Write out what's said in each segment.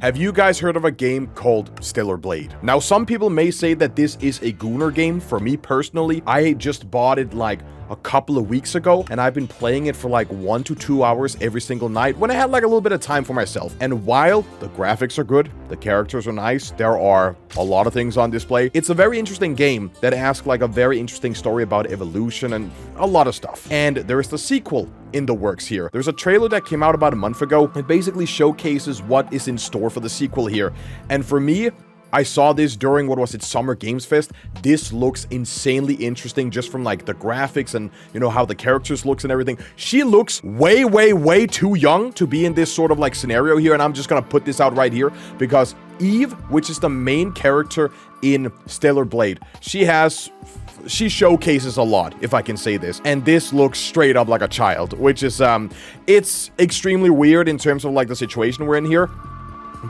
Have you guys heard of a game called BLOODRAIN? Now, some people may say that this is a gooner game. For me personally, I just bought it like a couple of weeks ago, and I've been playing it for like 1 to 2 hours every single night when I had like a little bit of time for myself. And while the graphics are good, the characters are nice, there are a lot of things on display. It's a very interesting game that asks like a very interesting story about evolution and a lot of stuff. And there is the sequel in the works here. There's a trailer that came out about a month ago. It basically showcases what is in store for the sequel here. And for me, I saw this during, what was it, Summer Games Fest. This looks insanely interesting just from like the graphics and, you know, how the characters looks and everything. She looks way, way, way too young to be in this sort of like scenario here. And I'm just gonna put this out right here because Eve, which is the main character in BLOODRAIN, she showcases a lot, if I can say this. And this looks straight up like a child, which is, it's extremely weird in terms of like the situation we're in here.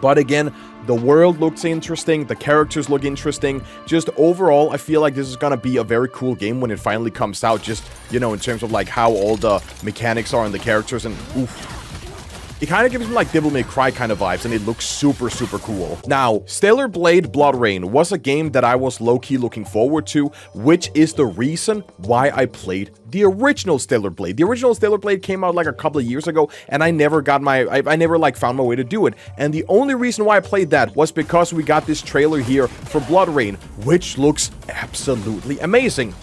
But again, the world looks interesting, the characters look interesting. Just overall, I feel like this is gonna be a very cool game when it finally comes out. Just, you know, in terms of like how all the mechanics are and the characters, and oof. It kind of gives me like Devil May Cry kind of vibes, and it looks super, super cool. Now, BLOODRAIN was a game that I was low-key looking forward to, which is the reason why I played the original BLOODRAIN. The original BLOODRAIN came out like a couple of years ago, and I never got I never like found my way to do it. And the only reason why I played that was because we got this trailer here for BLOODRAIN, which looks absolutely amazing.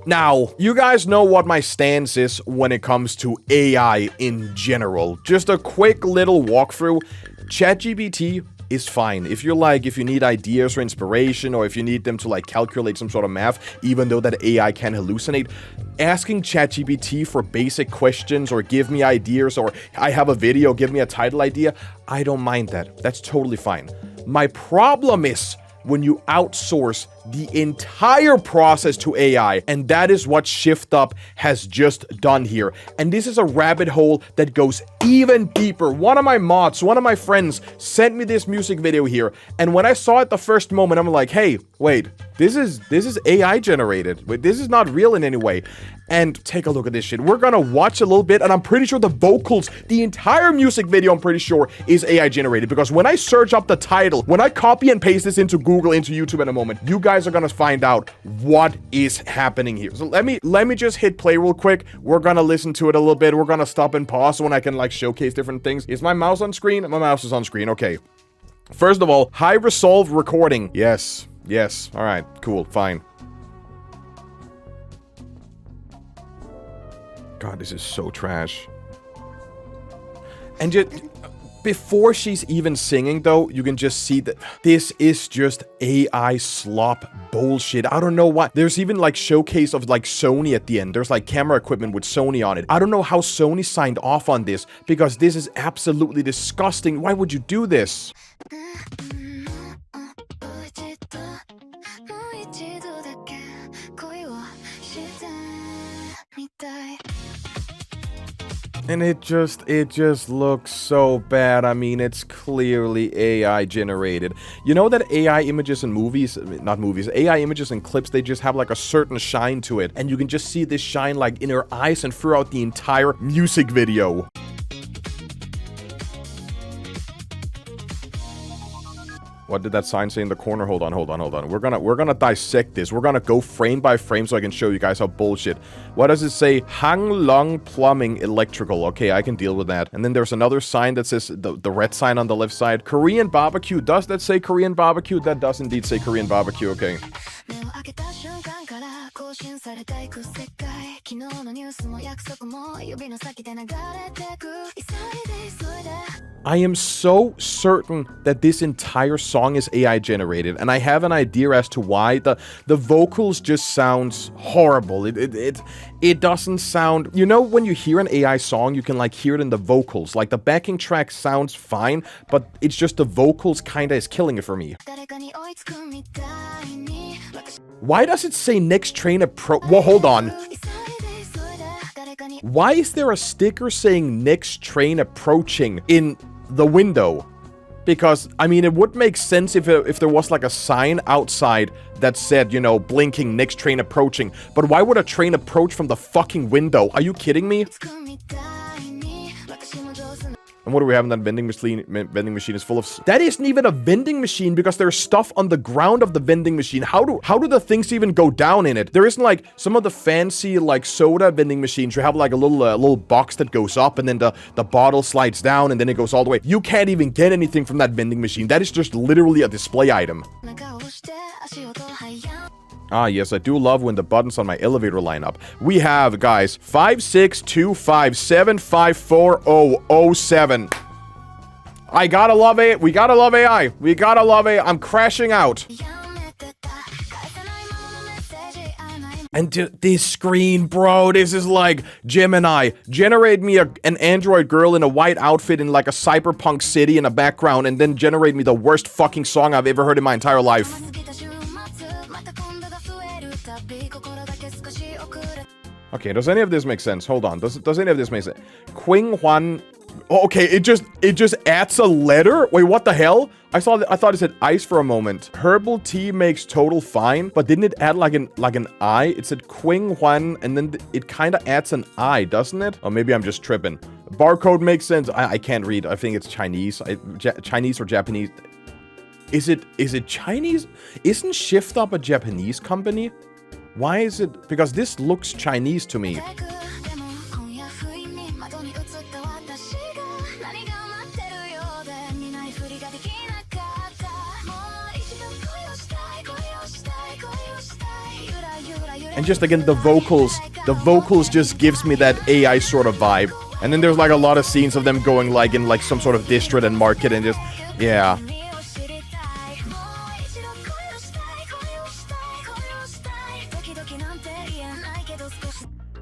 Now, you guys know what my stance is when it comes to AI in general. Just a quick little walkthrough. ChatGPT is fine. If you need ideas or inspiration, or if you need them to like calculate some sort of math, even though that AI can hallucinate, asking ChatGPT for basic questions or give me ideas, or I have a video, give me a title idea, I don't mind that. That's totally fine. My problem is when you outsource the entire process to AI, and that is what ShiftUp has just done here. And this is a rabbit hole that goes even deeper. One of my mods, one of my friends sent me this music video here, and when I saw it the first moment, I'm like, hey, wait, this is AI generated. Wait, this is not real in any way. And take a look at this shit. We're gonna watch a little bit, and I'm pretty sure the vocals, the entire music video, I'm pretty sure is AI generated, because when I search up the title, when I copy and paste this into Google, into YouTube in a moment, you guys are gonna find out what is happening here. So let me just hit play real quick. We're gonna listen to it a little bit. We're gonna stop and pause when I can like showcase different things. Is my mouse on screen? My mouse is on screen. Okay. First of all, high resolve recording. Yes. Yes. All right. Cool. Fine. God, this is so trash. And just before she's even singing, though, you can just see that this is just AI slop bullshit. I don't know why. There's even like showcase of like Sony at the end. There's like camera equipment with Sony on it. I don't know how Sony signed off on this, because this is absolutely disgusting. Why would you do this? And it just looks so bad. I mean, it's clearly AI generated. You know that AI images in movies, not movies, AI images and clips, they just have like a certain shine to it. And you can just see this shine like in her eyes and throughout the entire music video. What did that sign say in the corner? Hold on. We're gonna dissect this. We're gonna go frame by frame so I can show you guys how bullshit. What does it say? Hang Long Plumbing Electrical. Okay, I can deal with that. And then there's another sign that says the red sign on the left side. Korean barbecue. Does that say Korean barbecue? That does indeed say Korean barbecue. Okay. I am so certain that this entire song is AI generated, and I have an idea as to why. The vocals just sounds horrible. It doesn't sound, you know, when you hear an AI song, you can like hear it in the vocals. Like the backing track sounds fine, but it's just the vocals kinda is killing it for me. Why does it say next train approach? Well, hold on. Why is there a sticker saying next train approaching in the window? Because, I mean, it would make sense if there was like a sign outside that said, you know, blinking next train approaching. But why would a train approach from the fucking window? Are you kidding me? And what do we have in that vending machine? Vending machine is full of... That isn't even a vending machine because there's stuff on the ground of the vending machine. How do the things even go down in it? There isn't like some of the fancy like soda vending machines. You have like a little box that goes up and then the bottle slides down and then it goes all the way. You can't even get anything from that vending machine. That is just literally a display item. Ah, yes, I do love when the buttons on my elevator line up. We have, guys, 56257540007. I gotta love it. We gotta love AI. We gotta love it. I'm crashing out. And this screen, bro, this is like Gemini. Generate me an android girl in a white outfit in like a cyberpunk city in a background and then generate me the worst fucking song I've ever heard in my entire life. Okay, does any of this make sense? Hold on. Does any of this make sense? Qing Huan. Oh, okay, it just adds a letter? Wait, what the hell? I thought it said ice for a moment. Herbal tea makes total fine, but didn't it add like an I? It said Qing Huan, and then it kind of adds an I, doesn't it? Or maybe I'm just tripping. Barcode makes sense. I can't read. I think it's Chinese. Chinese or Japanese. Is it Chinese? Isn't Shift Up a Japanese company? Why is it? Because this looks Chinese to me. And just again, the vocals just gives me that AI sort of vibe. And then there's like a lot of scenes of them going like in like some sort of district and market and just, yeah.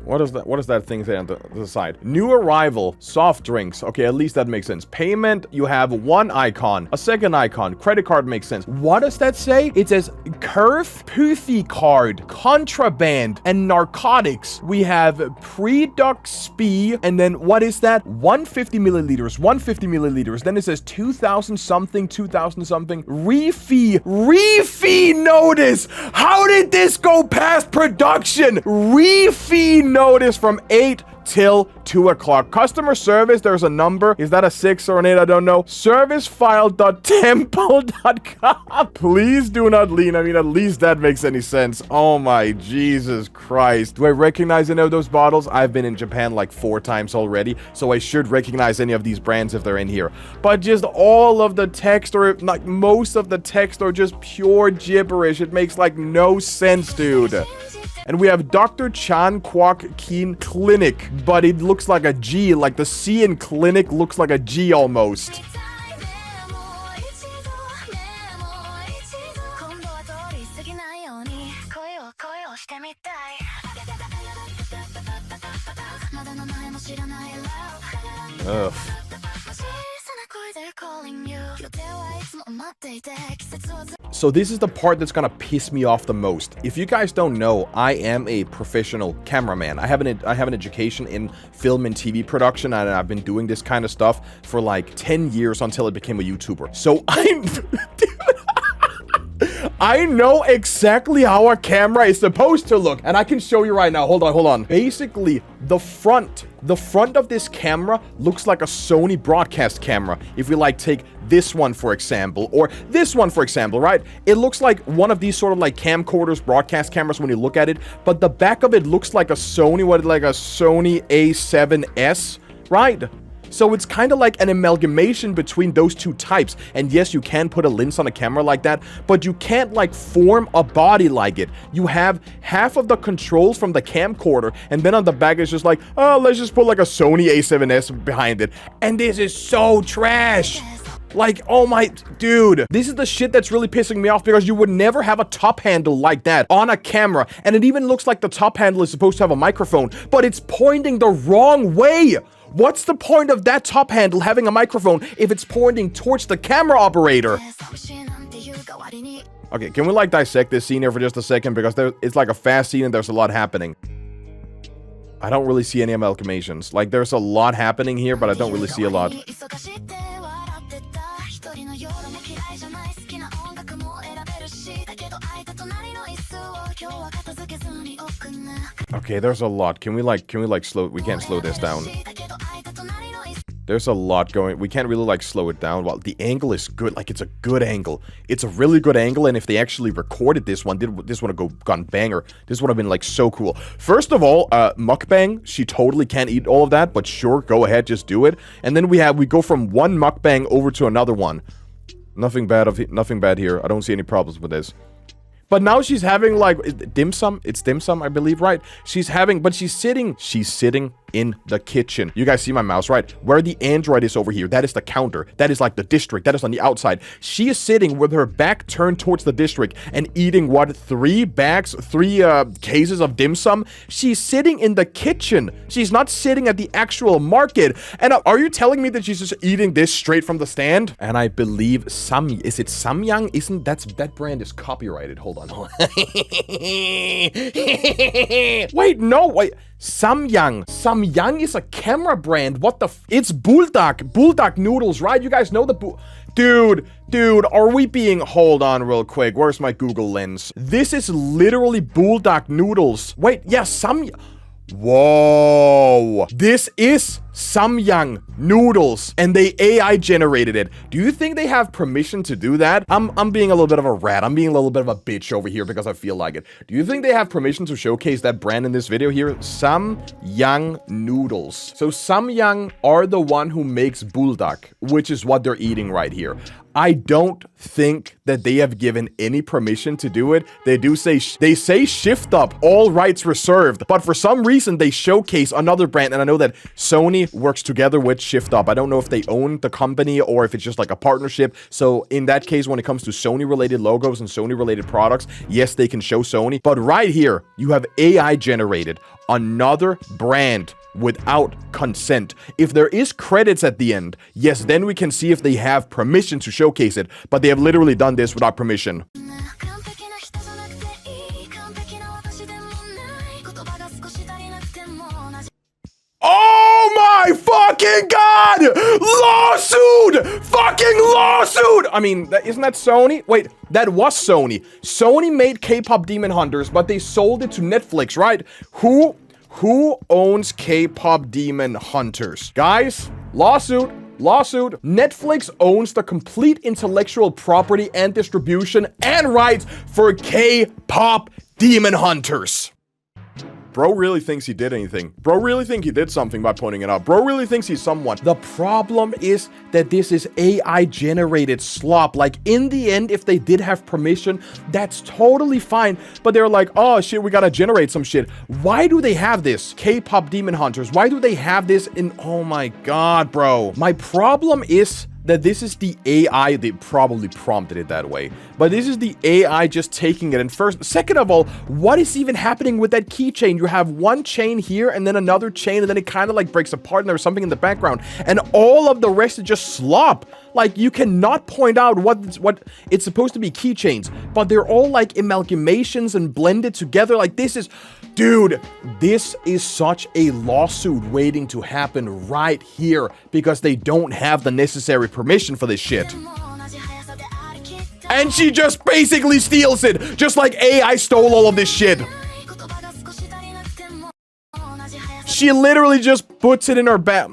What is that thing there on the side? New arrival, soft drinks. Okay, at least that makes sense. Payment, you have one icon, a second icon. Credit card makes sense. What does that say? It says Curve, Puthie card, contraband, and narcotics. We have pre-duck spee, and then what is that? 150 milliliters, 150 milliliters. Then it says 2,000 something, 2,000 something. Refee notice. How did this go past production? Refee notice from 8 till 2 o'clock. Customer service, there's a number. Is that a 6 or an 8? I don't know. Servicefile.temple.com. Please do not lean. I mean, at least that makes any sense. Oh my Jesus Christ. Do I recognize any of those bottles? I've been in Japan like 4 times already, so I should recognize any of these brands if they're in here. But just all of the text, or like most of the text, are just pure gibberish. It makes like no sense, dude. And we have Dr. Chan Kwok Keen Clinic, but it looks like a G, like the C in clinic looks like a G almost. Ugh. So this is the part that's gonna piss me off the most. If you guys don't know, I am a professional cameraman. I have an education in film and TV production, and I've been doing this kind of stuff for like 10 years until I became a YouTuber. So I know exactly how a camera is supposed to look, and I can show you right now. Hold on. Basically, the front of this camera looks like a Sony broadcast camera. If we like take this one, for example, or this one, for example, right? It looks like one of these sort of like camcorders, broadcast cameras when you look at it, but the back of it looks like a Sony, like a Sony A7S, right? So it's kind of like an amalgamation between those two types. And yes, you can put a lens on a camera like that, but you can't like form a body like it. You have half of the controls from the camcorder, and then on the back it's just like, oh, let's just put like a Sony A7S behind it. And this is so trash. Like, oh my, dude, this is the shit that's really pissing me off, because you would never have a top handle like that on a camera. And it even looks like the top handle is supposed to have a microphone, but it's pointing the wrong way. What's the point of that top handle having a microphone if it's pointing towards the camera operator? Okay, can we like dissect this scene here for just a second? Because it's like a fast scene and there's a lot happening. I don't really see any amalgamations. Like, there's a lot happening here, but I don't really see a lot. Okay, there's a lot. Can we slow... We can't slow this down. There's a lot going. We can't really, like, slow it down. Well, the angle is good. Like, it's a good angle. It's a really good angle, and if they actually recorded this one, this would have gone banger. This would have been, like, so cool. First of all, mukbang. She totally can't eat all of that, but sure, go ahead, just do it. And then we go from one mukbang over to another one. Nothing bad here. I don't see any problems with this. But now she's having, like, dim sum. It's dim sum, I believe, right? She's sitting in the kitchen. You guys see my mouse, right? Where the Android is over here, that is the counter. That is, like, the district. That is on the outside. She is sitting with her back turned towards the district and eating, what, 3 cases of dim sum? She's sitting in the kitchen. She's not sitting at the actual market. And are you telling me that she's just eating this straight from the stand? And I believe is it Samyang? That brand is copyrighted. Hold on. Wait, no, wait. Samyang. Samyang is a camera brand. What the it's Bulldog noodles, right? You guys know the Dude, are we being... Hold on real quick. Where's my Google Lens? This is literally Bulldog noodles. Wait, yeah, Whoa. This is Samyang noodles, and they AI generated it. Do you think they have permission to do that? I'm being a little bit of a rat. I'm being a little bit of a bitch over here because I feel like it. Do you think they have permission to showcase that brand in this video here? Samyang noodles. So Samyang are the one who makes Bulldog, which is what they're eating right here. I don't think that they have given any permission to do it. They say shift up, all rights reserved, but for some reason they showcase another brand, and I know that Sony works together with Shift Up. I don't know if they own the company or if it's just like a partnership. So in that case, when it comes to Sony related logos and Sony related products, yes, they can show Sony, but right here you have AI generated another brand without consent. If there is credits at the end, yes, then we can see if they have permission to showcase it, but they have literally done this without permission. Oh my fucking god! Lawsuit! Fucking lawsuit! I mean, isn't that Sony? Wait, that was Sony. Sony made K-pop Demon Hunters, but they sold it to Netflix, right? Who owns K-pop Demon Hunters? Guys, lawsuit. Netflix owns the complete intellectual property and distribution and rights for K-pop Demon Hunters. Bro really thinks he did anything. Bro really think he did something by pointing it out. Bro really thinks he's someone. The problem is that this is AI generated slop. Like, in the end, if they did have permission, that's totally fine. But they're like, oh shit, we gotta generate some shit. Why do they have this? K-pop Demon Hunters. Why do they have this in... Oh my god, bro. My problem is that this is the AI, they probably prompted it that way, but this is the AI just taking it. And second of all, what is even happening with that keychain? You have one chain here and then another chain, and then it kind of like breaks apart and there's something in the background, and all of the rest is just slop. Like, you cannot point out what it's supposed to be keychains, but they're all like amalgamations and blended together. Like, this is... Dude, this is such a lawsuit waiting to happen right here because they don't have the necessary permission for this shit. And she just basically steals it, just like AI stole all of this shit. She literally just puts it in her bag.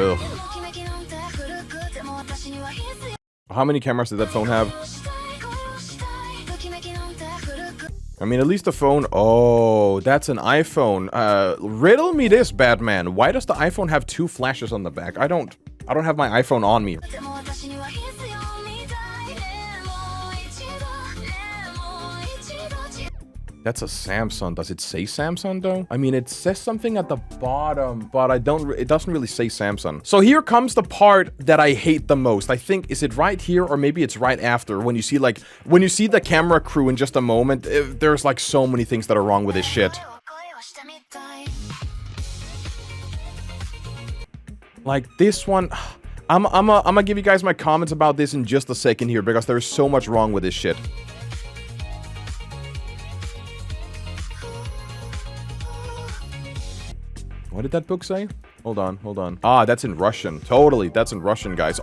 Ugh. How many cameras did that phone have? I mean, at least the phone... Oh, that's an iPhone. Riddle me this, Batman. Why does the iPhone have 2 flashes on the back? I don't have my iPhone on me. That's a Samsung. Does it say Samsung though? I mean, it says something at the bottom, but it doesn't really say Samsung. So here comes the part that I hate the most. I think, is it right here or maybe it's right after when you see the camera crew in just a moment, there's like so many things that are wrong with this shit. Like this one, I'm gonna give you guys my comments about this in just a second here because there's so much wrong with this shit. What did that book say? Hold on, hold on. Ah, that's in Russian. Totally, that's in Russian, guys.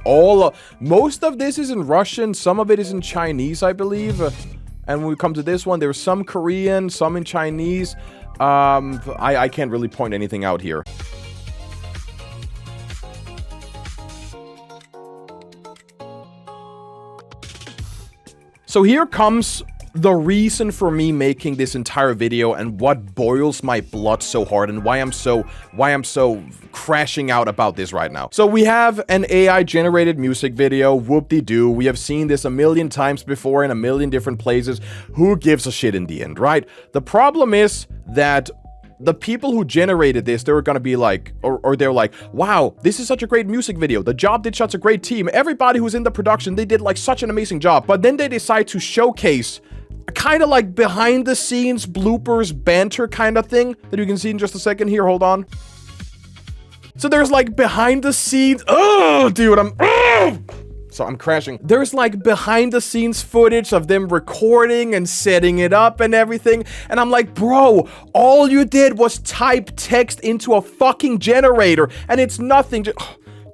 Most of this is in Russian. Some of it is in Chinese, I believe. And when we come to this one, there's some Korean, some in Chinese. I can't really point anything out here. So here comes the reason for me making this entire video and what boils my blood so hard and why I'm so crashing out about this right now. So we have an AI generated music video, whoop-de-doo. We have seen this a million times before in a million different places. Who gives a shit in the end, right? The problem is that the people who generated this, they were gonna be like, or they're like, wow, this is such a great music video. The job did such a great team. Everybody who's in the production, they did like such an amazing job. But then they decide to showcase kind of like behind the scenes bloopers banter kind of thing that you can see in just a second here. Hold on. So there's like behind the scenes. Oh, dude, So I'm crashing. There's like behind the scenes footage of them recording and setting it up and everything. And I'm like, bro, all you did was type text into a fucking generator and it's nothing.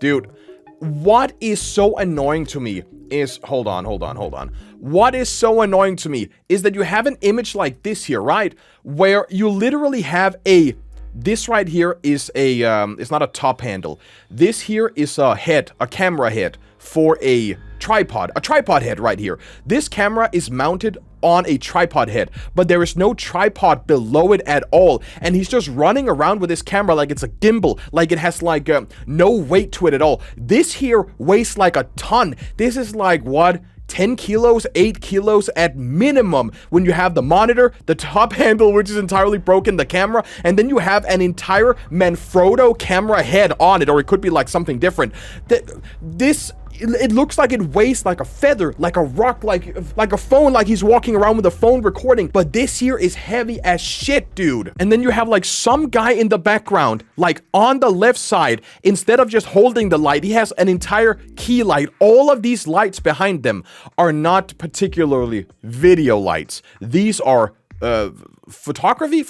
Dude, what is so annoying to me is, hold on. What is so annoying to me is that you have an image like this here, right? Where you literally have this right here is it's not a top handle. This here is a head, a camera head for a tripod head right here. This camera is mounted on a tripod head, but there is no tripod below it at all. And he's just running around with this camera like it's a gimbal, like it has like no weight to it at all. This here weighs like a ton. This is like, what? 10 kilos, 8 kilos at minimum when you have the monitor, the top handle, which is entirely broken, the camera, and then you have an entire Manfrotto camera head on it, or it could be like something different. It looks like it weighs like a feather, like a rock, like a phone, like he's walking around with a phone recording. But this here is heavy as shit, dude. And then you have like some guy in the background, like on the left side, instead of just holding the light, he has an entire key light. All of these lights behind them are not particularly video lights. These are photography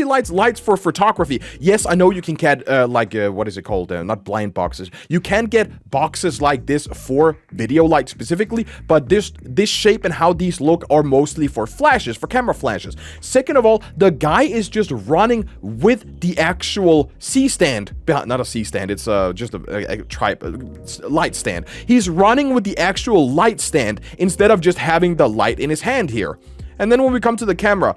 lights for photography. Yes, I know you can get what is it called, not blind boxes. You can get boxes like this for video lights specifically, but this shape and how these look are mostly for flashes, for camera flashes. Second of all, the guy is just running with the actual C-stand, not a C-stand, it's just a light stand. He's running with the actual light stand instead of just having the light in his hand here. And then when we come to the camera,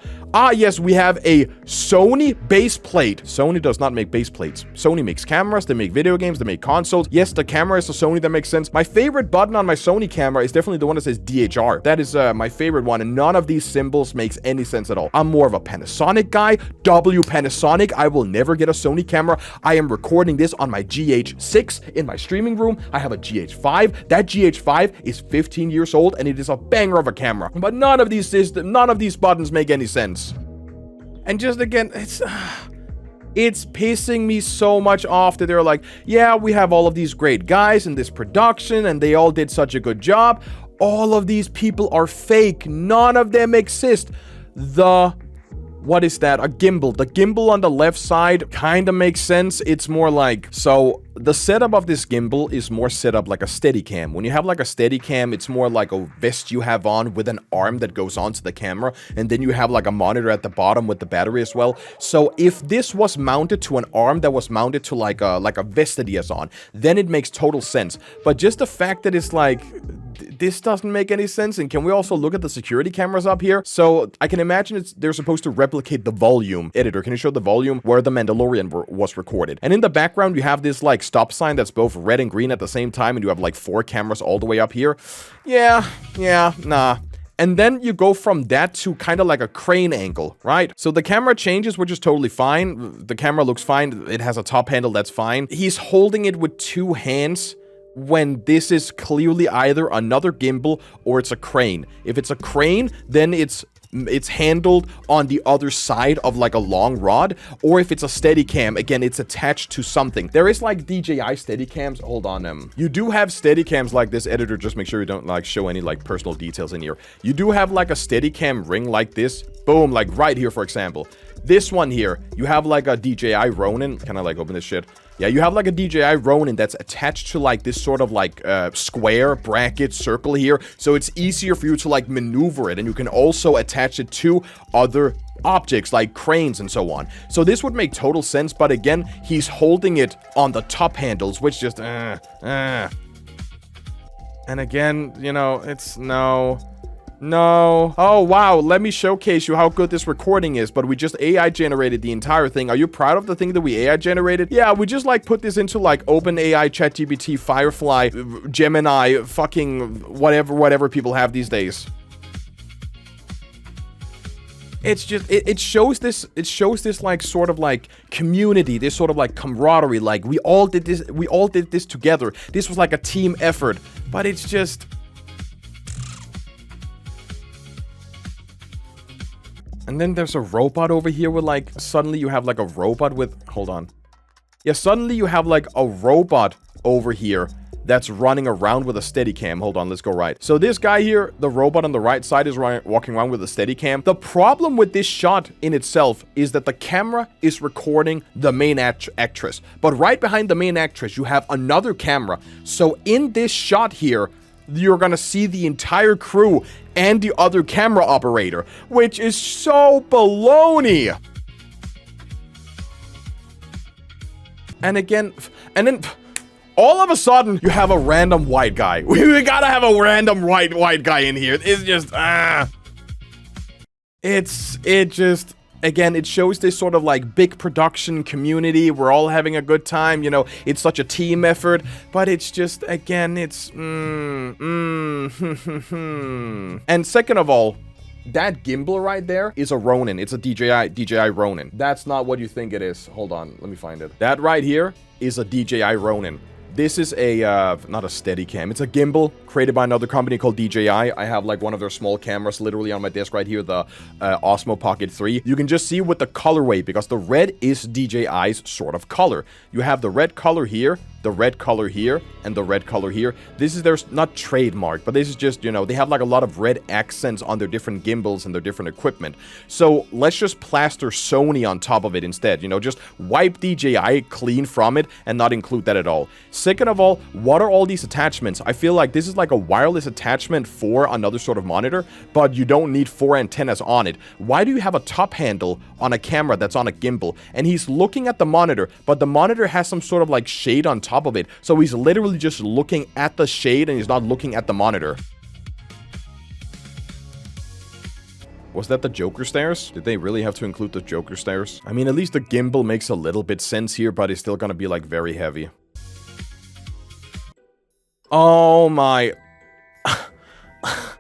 yes, we have a Sony base plate. Sony does not make base plates. Sony makes cameras, they make video games, they make consoles. Yes, the camera is a Sony, that makes sense. My favorite button on my Sony camera is definitely the one that says DHR. That is my favorite one, and none of these symbols makes any sense at all. I'm more of a Panasonic guy. W Panasonic. I will never get a Sony camera. I am recording this on my GH6 in my streaming room. I have a GH5. That GH5 is 15 years old, and it is a banger of a camera. But none of these buttons make any sense. And just again, it's pissing me so much off that they're like, yeah, we have all of these great guys in this production and they all did such a good job. All of these people are fake. None of them exist. What is that? A gimbal. The gimbal on the left side kind of makes sense. It's more like, so the setup of this gimbal is more set up like a Steadicam. When you have like a Steadicam, it's more like a vest you have on with an arm that goes onto the camera, and then you have like a monitor at the bottom with the battery as well. So if this was mounted to an arm that was mounted to like a vest that he has on, then it makes total sense. But just the fact that it's like, this doesn't make any sense. And can we also look at the security cameras up here? So I can imagine they're supposed to replicate the volume. Editor, can you show the volume where the Mandalorian was recorded? And in the background, you have this like stop sign that's both red and green at the same time, and you have like 4 cameras all the way up here. Yeah, nah. And then you go from that to kind of like a crane angle, right? So the camera changes, which is totally fine. The camera looks fine. It has a top handle, that's fine. He's holding it with 2 hands when this is clearly either another gimbal or it's a crane. If it's a crane, then it's handled on the other side of like a long rod, or if it's a Steadicam, again, it's attached to something. There is like DJI Steadicams. Hold on, you do have Steadicams like this. Editor, just make sure you don't like show any like personal details in here. You do have like a Steadicam ring like this. Boom, like right here, for example. This one here, you have like a DJI Ronin. Can I like open this shit? Yeah, you have like a DJI Ronin that's attached to like this sort of like square bracket circle here. So it's easier for you to like maneuver it. And you can also attach it to other objects like cranes and so on. So this would make total sense. But again, he's holding it on the top handles, which just And again, you know, it's no. Oh, wow. Let me showcase you how good this recording is. But we just AI generated the entire thing. Are you proud of the thing that we AI generated? Yeah, we just like put this into like OpenAI, ChatGPT, Firefly, Gemini, fucking whatever people have these days. It's just, it shows this like sort of like community, this sort of like camaraderie, like we all did this together. This was like a team effort, but it's just... And then there's a robot over here with like, suddenly you have like a robot with, hold on. Yeah, suddenly you have like a robot over here that's running around with a Steadicam. Hold on, let's go right. So this guy here, the robot on the right side is walking around with a Steadicam. The problem with this shot in itself is that the camera is recording the main actress. But right behind the main actress, you have another camera. So in this shot here, you're gonna see the entire crew and the other camera operator, which is so baloney. And again, and then all of a sudden, you have a random white guy. We gotta have a random white guy in here. It's just, again, it shows this sort of like big production community. We're all having a good time. You know, it's such a team effort. But it's just, again, it's, And second of all, that gimbal right there is a Ronin. It's a DJI Ronin. That's not what you think it is. Hold on, let me find it. That right here is a DJI Ronin. This is a, not a Steadicam. It's a gimbal created by another company called DJI. I have like one of their small cameras literally on my desk right here, the Osmo Pocket 3. You can just see with the colorway because the red is DJI's sort of color. You have the red color here, the red color here, and the red color here. This is their, not trademark, but this is just, you know, they have like a lot of red accents on their different gimbals and their different equipment. So let's just plaster Sony on top of it instead. You know, just wipe DJI clean from it and not include that at all. Second of all, what are all these attachments? I feel like this is like a wireless attachment for another sort of monitor, but you don't need 4 antennas on it. Why do you have a top handle on a camera that's on a gimbal? And he's looking at the monitor, but the monitor has some sort of like shade on top of it. So he's literally just looking at the shade and he's not looking at the monitor. Was that the Joker stairs? Did they really have to include the Joker stairs? I mean, at least the gimbal makes a little bit sense here, but it's still gonna be like very heavy. Oh my...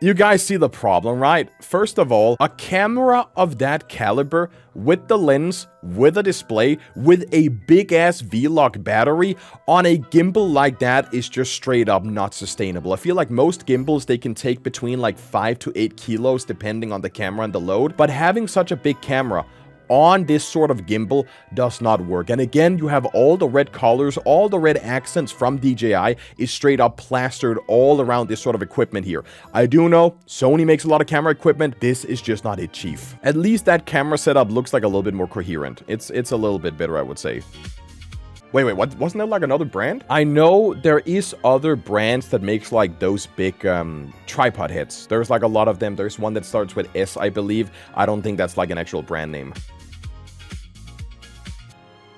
You guys see the problem, right? First of all, a camera of that caliber, with the lens, with a display, with a big-ass V-Log battery, on a gimbal like that is just straight up not sustainable. I feel like most gimbals, they can take between like 5 to 8 kilos, depending on the camera and the load. But having such a big camera on this sort of gimbal does not work. And again, you have all the red colors, all the red accents from DJI is straight up plastered all around this sort of equipment here. I do know Sony makes a lot of camera equipment. This is just not it, chief. At least that camera setup looks like a little bit more coherent. It's a little bit better, I would say. Wait, what? Wasn't there like another brand? I know there is other brands that makes like those big tripod heads. There's like a lot of them. There's one that starts with S, I believe. I don't think that's like an actual brand name.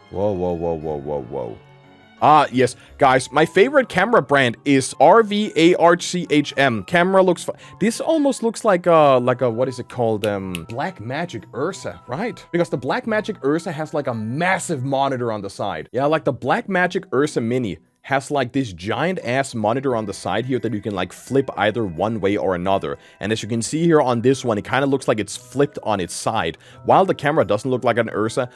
Whoa. Ah, yes, guys, my favorite camera brand is RVARCHM. Camera looks this almost looks like a what is it called? Blackmagic Ursa, right? Because the Blackmagic Ursa has like a massive monitor on the side. Yeah, like the Blackmagic Ursa Mini has like this giant ass monitor on the side here that you can like flip either one way or another. And as you can see here on this one, it kind of looks like it's flipped on its side. While the camera doesn't look like an Ursa,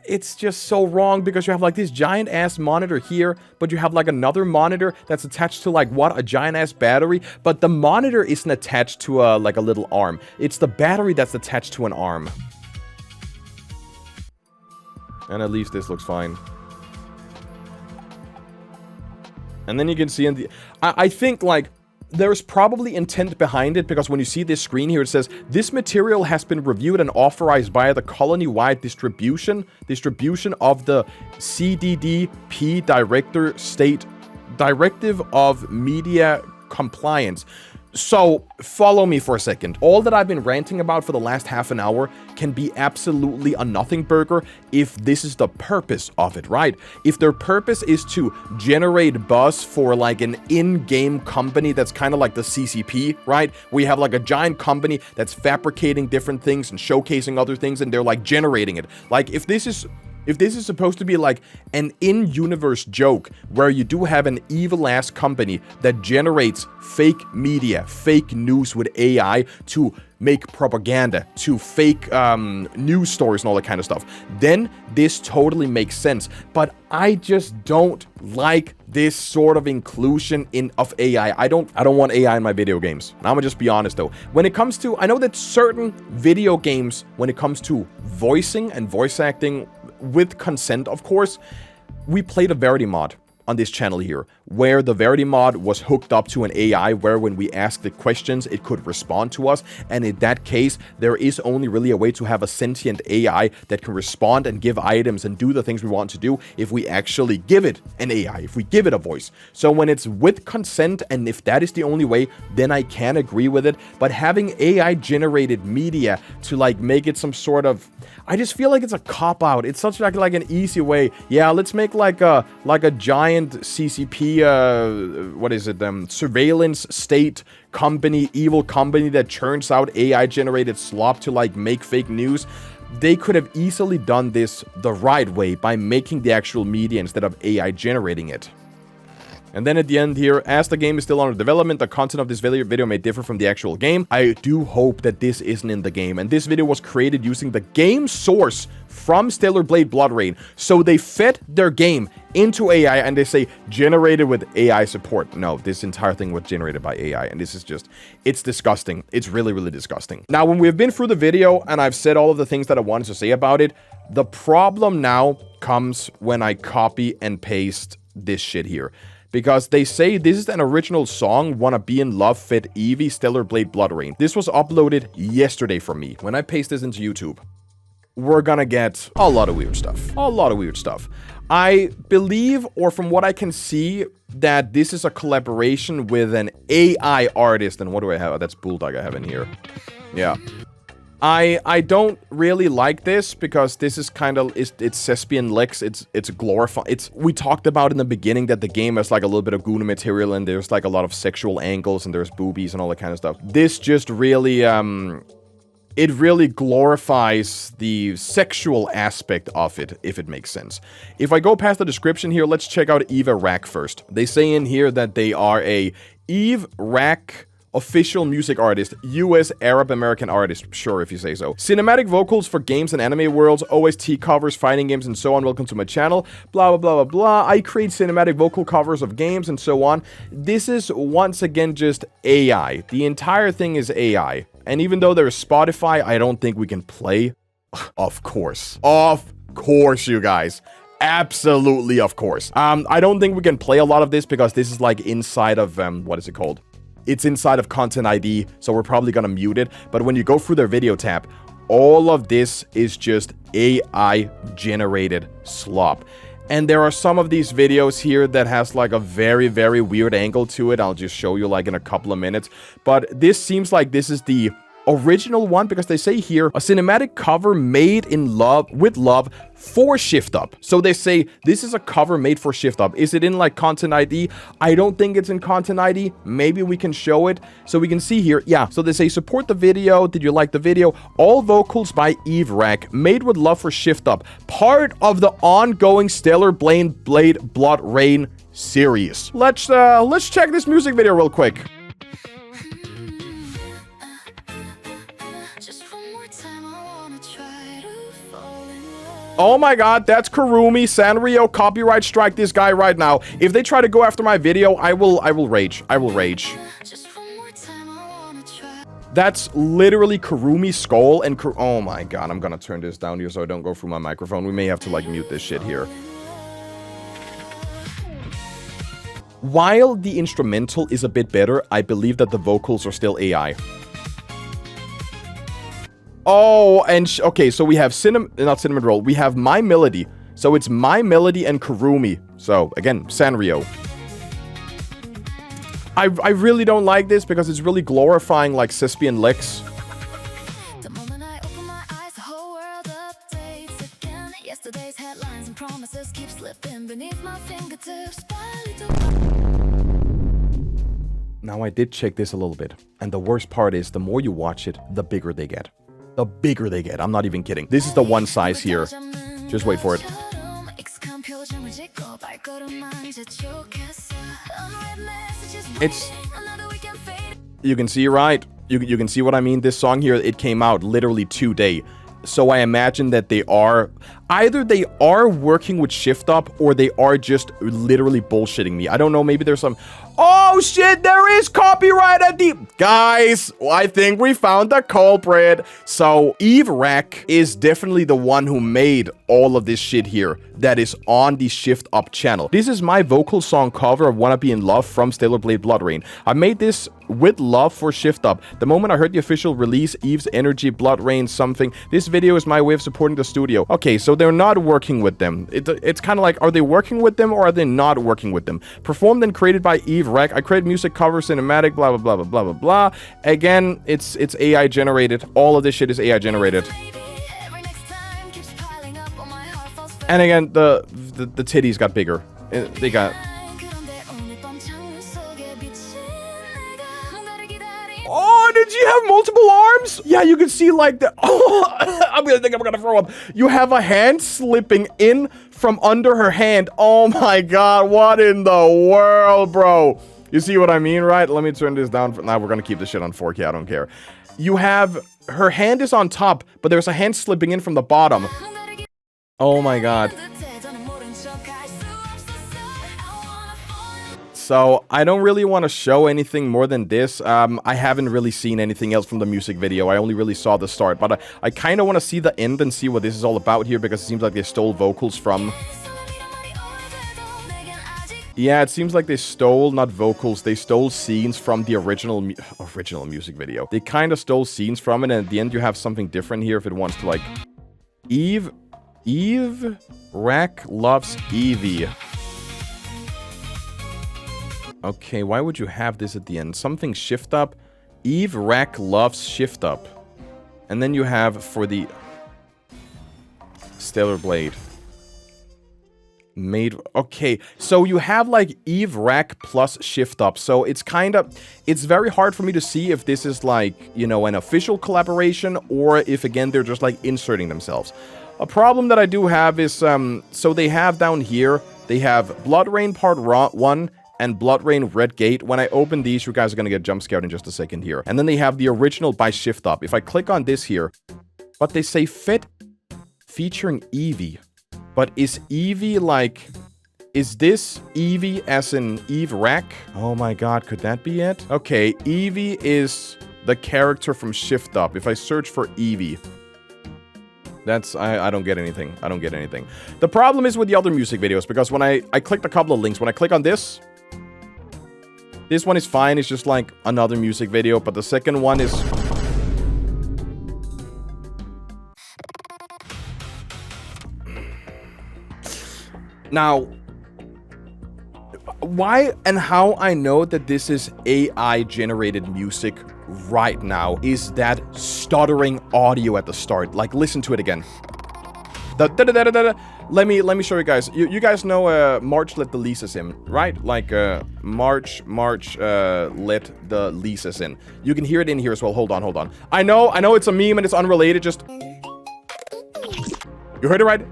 it's just so wrong because you have like this giant ass monitor here, but you have like another monitor that's attached to like what, a giant ass battery, but the monitor isn't attached to like a little arm. It's the battery that's attached to an arm. And at least this looks fine. And then you can see in the, I think like there's probably intent behind it, because when you see this screen here, it says, this material has been reviewed and authorized by the colony-wide distribution of the CDDP Directive of Media Compliance. So, follow me for a second. All that I've been ranting about for the last half an hour can be absolutely a nothing burger if this is the purpose of it, right? If their purpose is to generate buzz for like an in-game company that's kind of like the CCP, right? We have like a giant company that's fabricating different things and showcasing other things, and they're like generating it. Like, if this is supposed to be like an in-universe joke where you do have an evil-ass company that generates fake media, fake news with AI to make propaganda, to fake news stories and all that kind of stuff, then this totally makes sense. But I just don't like this sort of inclusion of AI. I don't want AI in my video games. And I'm gonna just be honest though. When it comes to, I know that certain video games, when it comes to voicing and voice acting, with consent, of course, we played a Verity mod on this channel here, where the Verity mod was hooked up to an AI, where when we asked it questions, it could respond to us. And in that case, there is only really a way to have a sentient AI that can respond and give items and do the things we want to do if we actually give it an AI, if we give it a voice. So when it's with consent, and if that is the only way, then I can agree with it. But having AI generated media to like make it some sort of, I just feel like it's a cop-out. It's such like an easy way. Yeah, let's make like a giant CCP, what is it, surveillance state company, evil company that churns out AI generated slop to like make fake news. They could have easily done this the right way by making the actual media instead of AI generating it. And then at the end here, as the game is still under development, the content of this video may differ from the actual game. I do hope that this isn't in the game. And this video was created using the game source from Stellar Blade BLOODRAIN. So they fed their game into AI and they say generated with AI support. No, this entire thing was generated by AI. And this is just, it's disgusting. It's really, really disgusting. Now, when we've been through the video and I've said all of the things that I wanted to say about it, the problem now comes when I copy and paste this shit here. Because they say this is an original song, Wanna Be in Love fit Evie, Stellar Blade BLOODRAIN. This was uploaded yesterday from me. When I paste this into YouTube, we're gonna get a lot of weird stuff. A lot of weird stuff. I believe, or from what I can see, that this is a collaboration with an AI artist. And what do I have? Oh, that's Bulldog I have in here. Yeah. I don't really like this because this is kind of, it's Thespian Lex, it's glorified, we talked about in the beginning that the game has like a little bit of Guna material and there's like a lot of sexual angles and there's boobies and all that kind of stuff. This just really, it really glorifies the sexual aspect of it, if it makes sense. If I go past the description here, let's check out Eve Rack first. They say in here that they are a Eve Rack official music artist, US Arab American artist, sure if you say so. Cinematic vocals for games and anime worlds, OST covers, fighting games, and so on. Welcome to my channel. Blah, blah, blah, blah, blah. I create cinematic vocal covers of games and so on. This is once again just AI. The entire thing is AI. And even though there's Spotify, I don't think we can play. Of course. Of course, you guys. Absolutely, of course. I don't think we can play a lot of this because this is like inside of, what is it called? It's inside of Content ID, so we're probably gonna mute it. But when you go through their video tab, all of this is just AI-generated slop. And there are some of these videos here that has like a very, very weird angle to it. I'll just show you like in a couple of minutes. But this seems like this is the original one because they say here a cinematic cover made in love with love for Shift Up. So they say this is a cover made for Shift Up. Is it in like Content ID? I don't think it's in Content ID. Maybe we can show it so we can see here. Yeah, so they say support the video. Did you like the video? All vocals by Eve Rack, made with love for Shift Up, part of the ongoing Stellar Blade BLOODRAIN series. Let's check this music video real quick. Oh my god, that's Kurumi. Sanrio, copyright strike this guy right now. If they try to go after my video, I will rage. I will rage. That's literally Kurumi's skull and oh my god, I'm gonna turn this down here so I don't go through my microphone. We may have to like mute this shit here. While the instrumental is a bit better, I believe that the vocals are still AI. Oh, and okay, so we have not cinnamon roll. We have My Melody. So it's My Melody and Kurumi. So again, Sanrio. I really don't like this because it's really glorifying like Cispian licks. The moment I open my eyes, the whole world updates again. Yesterday's headlines and promises keep slipping beneath my fingertips. Now I did check this a little bit. And the worst part is the more you watch it, the bigger they get. The bigger they get. I'm not even kidding. This is the one size here. Just wait for it. It's... You can see, right? You can see what I mean? This song here, it came out literally today. So I imagine that they are... Either they are working with Shift Up, or they are just literally bullshitting me. I don't know, maybe there's some... Oh shit, there is copyright at the... Guys, I think we found the culprit. So, Eve Rack is definitely the one who made all of this shit here that is on the Shift Up channel. This is my vocal song cover of Wanna Be in Love from Stellar Blade BLOODRAIN. I made this with love for Shift Up. The moment I heard the official release, Eve's Energy, BLOODRAIN, something, this video is my way of supporting the studio. Okay, so they're not working with them. It's kind of like, are they working with them or are they not working with them? Performed and created by Eve Rack. I create music, cover, cinematic, blah, blah, blah, blah, blah, blah, blah. Again, it's AI generated. All of this shit is AI generated. And again, the titties got bigger. They got... Oh, did you have multiple arms? Yeah, you can see like the... Oh, I'm gonna throw up. You have a hand slipping in from under her hand. Oh my god, what in the world, bro? You see what I mean, right? Let me turn this down. Now we're gonna keep this shit on 4K, I don't care. You have... Her hand is on top, but there's a hand slipping in from the bottom. Oh my god. So, I don't really want to show anything more than this. I haven't really seen anything else from the music video. I only really saw the start. But I kind of want to see the end and see what this is all about here, because it seems like they stole vocals from... Yeah, it seems like they stole, not vocals, they stole scenes from the original music video. They kind of stole scenes from it, and at the end you have something different here if it wants to, like... Eve Rack loves Evie. Okay, why would you have this at the end? Something Shift Up. Eve Rack loves Shift Up. And then you have for the Stellar Blade. Made... Okay, so you have like Eve Rack plus Shift Up. So it's kind of... It's very hard for me to see if this is like, you know, an official collaboration, or if again they're just like inserting themselves. A problem that I do have is, so they have down here, they have BLOODRAIN Part 1 and BLOODRAIN Red Gate. When I open these, you guys are gonna get jump scared in just a second here. And then they have the original by Shift Up. If I click on this here, but they say fit featuring Evie. But is Evie like... Is this Evie as in Eve Rack? Oh my god, could that be it? Okay, Evie is the character from Shift Up. If I search for Evie... That's... I don't get anything. I don't get anything. The problem is with the other music videos, because when I clicked a couple of links. When I click on this... This one is fine. It's just like another music video. But the second one is... Now... Why and how I know that this is AI-generated music right now is that stuttering audio at the start. Like, listen to it again. Let me show you guys. You guys know March Let the Lisa's In, right? Like March Let the Lisa's In. You can hear it in here as well. Hold on. I know it's a meme and it's unrelated. Just you heard it right.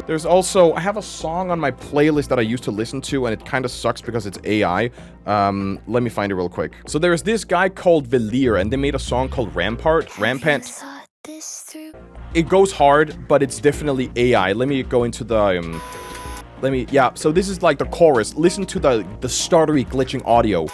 There's also, I have a song on my playlist that I used to listen to, and it kind of sucks because it's AI. Let me find it real quick. So there's this guy called Velir, and they made a song called Rampant. It goes hard, but it's definitely AI. Let me go into the, yeah, so this is like the chorus. Listen to the stuttery, glitching audio.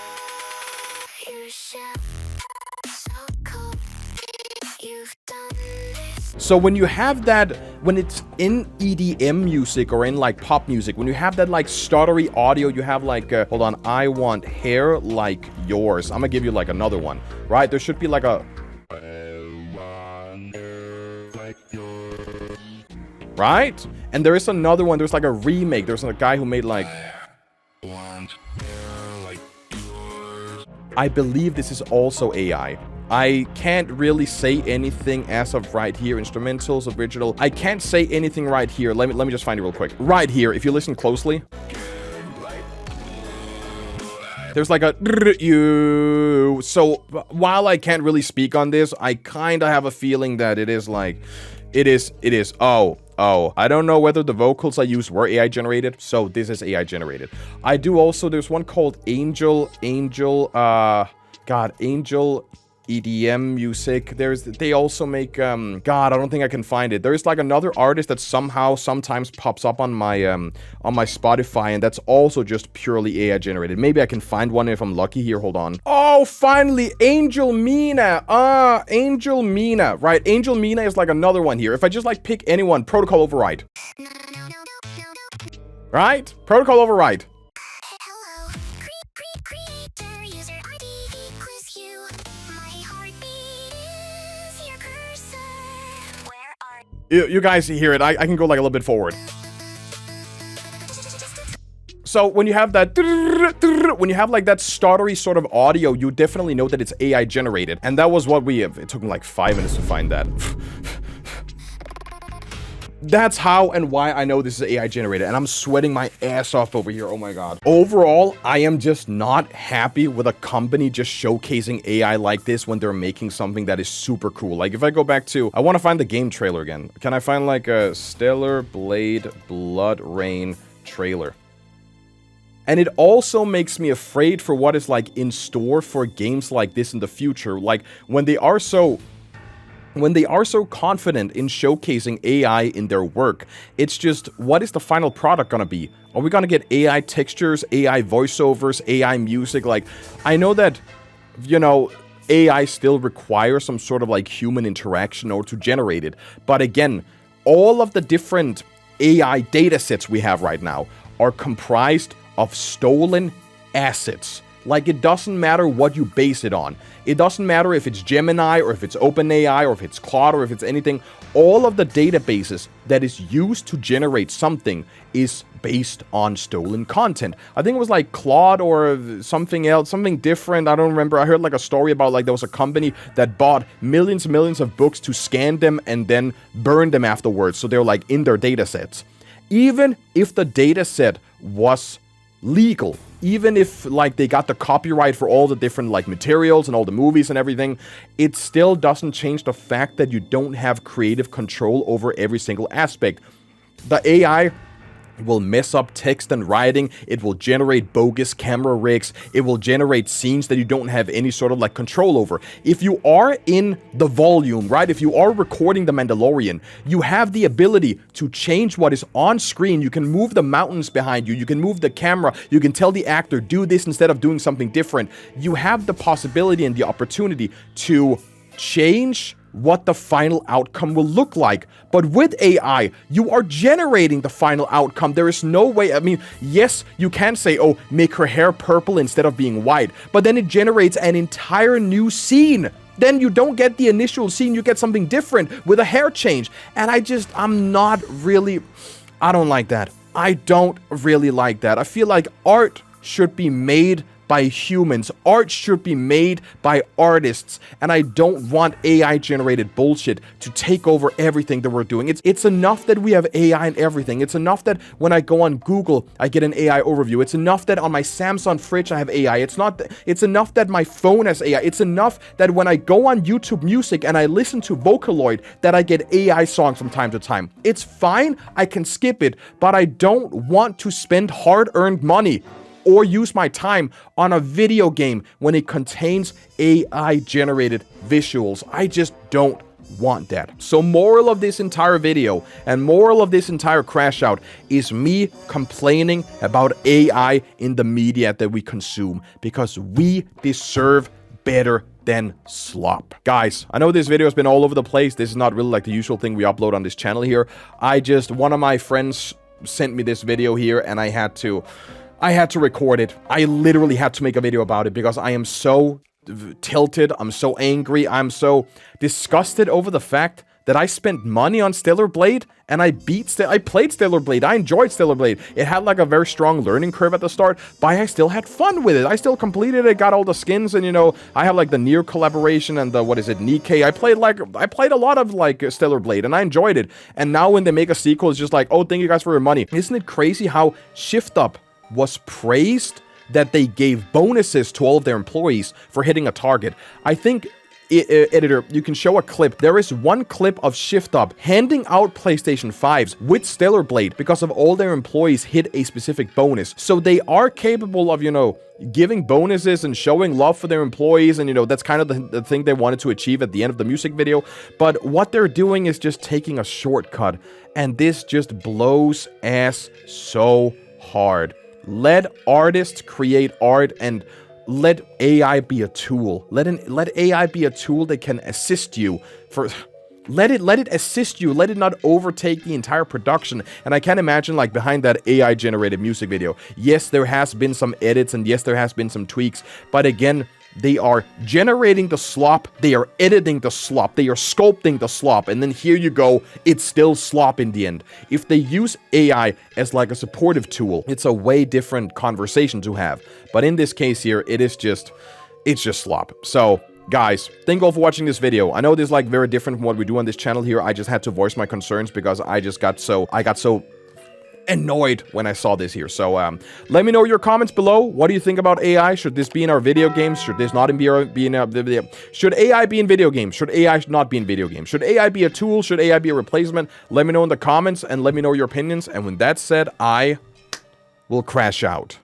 So when you have that, when it's in EDM music or in like pop music, when you have that like stuttery audio, you have like, hold on, I want hair like yours. I'm gonna give you like another one, right? There should be like a... Right? And there is another one, there's like a remake. There's a guy who made like... I believe this is also AI. I can't really say anything as of right here. Instrumentals, original. I can't say anything right here. Let me just find it real quick. Right here, if you listen closely. There's like a you. So while I can't really speak on this, I kind of have a feeling that it is like, it is. Oh, I don't know whether the vocals I used were AI generated. So this is AI generated. I do also, there's one called Angel EDM music. They also make God, I don't think I can find it. There's like another artist that sometimes pops up on my Spotify, and that's also just purely AI generated. Maybe I can find one if I'm lucky here. Hold on. Oh, finally, Angel Mina. Angel Mina. Right, Angel Mina is like another one here. If I just like pick anyone, protocol override. Right? Protocol override. You guys hear it. I can go like a little bit forward. So when you have that, when you have like that stuttery sort of audio, you definitely know that it's AI generated. And that was what we have. It took me like 5 minutes to find that. That's how and why I know this is AI generated, and I'm sweating my ass off over here. Oh my god. Overall, I am just not happy with a company just showcasing AI like this when they're making something that is super cool. Like if I go back to, I want to find the game trailer again. Can I find like a Stellar Blade BLOODRAIN trailer? And it also makes me afraid for what is like in store for games like this in the future. Like when they are so confident in showcasing AI in their work, it's just, what is the final product gonna be? Are we gonna get AI textures, AI voiceovers, AI music? Like, I know that, you know, AI still requires some sort of like human interaction or to generate it. But again, all of the different AI datasets we have right now are comprised of stolen assets. Like, it doesn't matter what you base it on. It doesn't matter if it's Gemini or if it's OpenAI or if it's Claude or if it's anything. All of the databases that is used to generate something is based on stolen content. I think it was like Claude or something else, something different. I don't remember. I heard like a story about like there was a company that bought millions and millions of books to scan them and then burn them afterwards. So they're like in their datasets. Even if the dataset was legal, even if like they got the copyright for all the different like materials and all the movies and everything, it still doesn't change the fact that you don't have creative control over every single aspect. The AI will mess up text and writing, it will generate bogus camera rigs, it will generate scenes that you don't have any sort of like control over. If you are in the volume, right, if you are recording The Mandalorian, you have the ability to change what is on screen. You can move the mountains behind you, you can move the camera, you can tell the actor, do this instead of doing something different. You have the possibility and the opportunity to change what the final outcome will look like. But with AI, you are generating the final outcome. There is no way, I mean, yes, you can say, oh, make her hair purple instead of being white, but then it generates an entire new scene. Then you don't get the initial scene, you get something different with a hair change. And I don't like that. I don't really like that. I feel like art should be made by humans. Art should be made by artists, and I don't want AI generated bullshit to take over everything that we're doing. It's enough that we have AI in everything. It's enough that when I go on Google, I get an AI overview. It's enough that on my Samsung fridge I have AI. It's enough that my phone has AI. It's enough that when I go on YouTube Music and I listen to Vocaloid that I get AI songs from time to time. It's fine, I can skip it, but I don't want to spend hard-earned money or use my time on a video game when it contains AI-generated visuals. I just don't want that. So moral of this entire video and moral of this entire crash out is me complaining about AI in the media that we consume, because we deserve better than slop. Guys, I know this video has been all over the place. This is not really like the usual thing we upload on this channel here. One of my friends sent me this video here, and I had to record it. I literally had to make a video about it because I am so tilted. I'm so angry. I'm so disgusted over the fact that I spent money on Stellar Blade and I played Stellar Blade. I enjoyed Stellar Blade. It had like a very strong learning curve at the start, but I still had fun with it. I still completed it, got all the skins, and you know, I have like the Nier collaboration and the, what is it, Nikkei. I played a lot of like Stellar Blade and I enjoyed it. And now when they make a sequel, it's just like, oh, thank you guys for your money. Isn't it crazy how Shift Up was praised that they gave bonuses to all of their employees for hitting a target? I think, editor, you can show a clip. There is one clip of Shift Up handing out PlayStation 5s with Stellar Blade because of all their employees hit a specific bonus. So they are capable of, you know, giving bonuses and showing love for their employees, and you know, that's kind of the thing they wanted to achieve at the end of the music video. But what they're doing is just taking a shortcut, and this just blows ass so hard. Let artists create art and let AI be a tool. Let AI be a tool that can assist you for... Let it assist you. Let it not overtake the entire production. And I can imagine, like, behind that AI-generated music video, yes, there has been some edits, and yes, there has been some tweaks, but again, they are generating the slop, they are editing the slop, they are sculpting the slop, and then here you go, it's still slop in the end. If they use AI as like a supportive tool, it's a way different conversation to have. But in this case here, it's just slop. So, guys, thank you all for watching this video. I know this is like very different from what we do on this channel here. I just had to voice my concerns because I got so annoyed when I saw this here. So let me know your comments below. What do you think about AI? Should this be in our video games? Should this not be in our video? Should AI be in video games? Should AI not be in video games? Should AI be a tool? Should AI be a replacement? Let me know in the comments and let me know your opinions. And with that said, I will crash out.